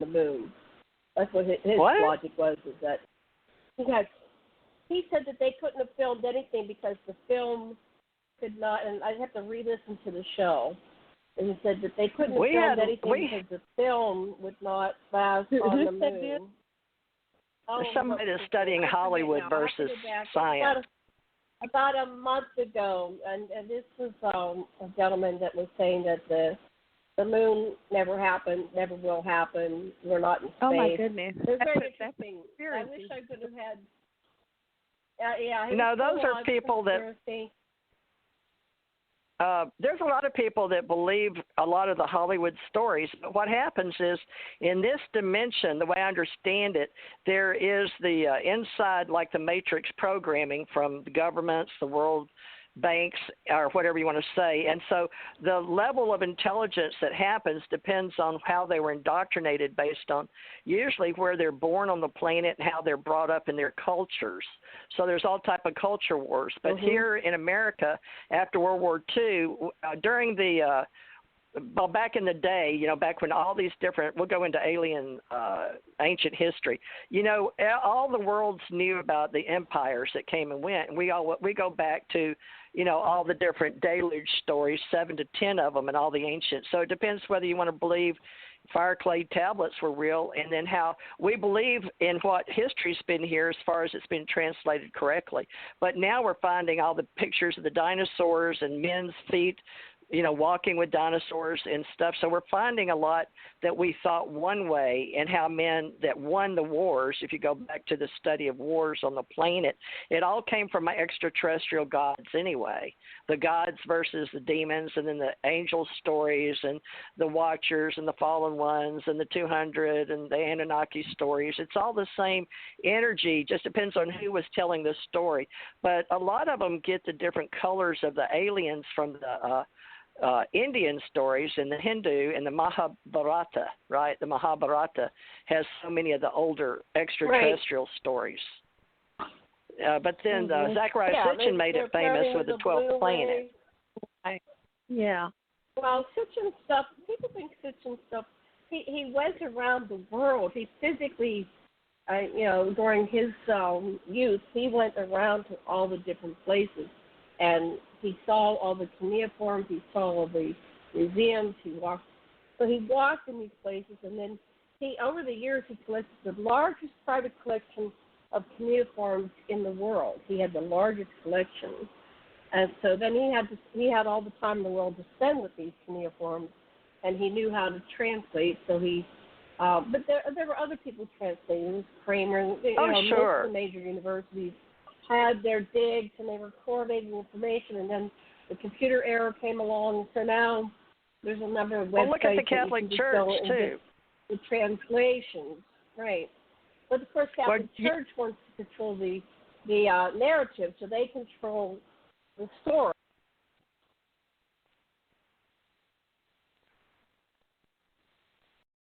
the moon. That's what his What? logic was, is that he said that they couldn't have filmed anything because the film could not, and I'd have to re-listen to the show, and he said that they couldn't have filmed anything because the film would not last on the moon. Somebody that's studying Hollywood versus science. About a month ago, and this was a gentleman that was saying that the moon never happened, never will happen. We're not in space. Oh my goodness! It's very interesting. I wish I could have had. Yeah. No, those are people that. There's a lot of people that believe a lot of the Hollywood stories. But what happens is, in this dimension, the way I understand it, there is the inside, like the Matrix programming from the governments, the world banks, or whatever you want to say. And so the level of intelligence that happens depends on how they were indoctrinated, based on usually where they're born on the planet and how they're brought up in their cultures. So there's all type of culture wars. But here in America, after World War II, during the well, back in the day, back when all these different, we'll go into alien ancient history, all the worlds knew about the empires that came and went. And we go back to, all the different deluge stories, 7 to 10 of them, and all the ancient. So it depends whether you want to believe fire clay tablets were real, and then how we believe in what history's been here as far as it's been translated correctly. But now we're finding all the pictures of the dinosaurs and men's feet, walking with dinosaurs and stuff. So we're finding a lot that we thought one way, and how men that won the wars, if you go back to the study of wars on the planet, it all came from extraterrestrial gods anyway. The gods versus the demons, and then the angel stories, and the watchers, and the fallen ones, and the 200, and the Anunnaki stories. It's all the same energy, just depends on who was telling the story. But a lot of them get the different colors of the aliens from the Indian stories and the Hindu and the Mahabharata, right? The Mahabharata has so many of the older extraterrestrial stories. But then Zachariah Sitchin made it famous with the 12th planet. Yeah. Well, Sitchin stuff, people think Sitchin stuff, he went around the world. He physically, during his youth, he went around to all the different places. And he saw all the cuneiforms, he saw all the museums, he walked in these places, and then over the years, he collected the largest private collection of cuneiforms in the world. He had the largest collection. And so then he had all the time in the world to spend with these cuneiforms, and he knew how to translate, so but there were other people translating, Kramer, most of the major universities had their digs, and they were coordinating information, and then the computer era came along, so now there's a number of websites. Well, look at the Catholic Church, too. The translations, right. But, of course, Catholic Church wants to control the narrative, so they control the story.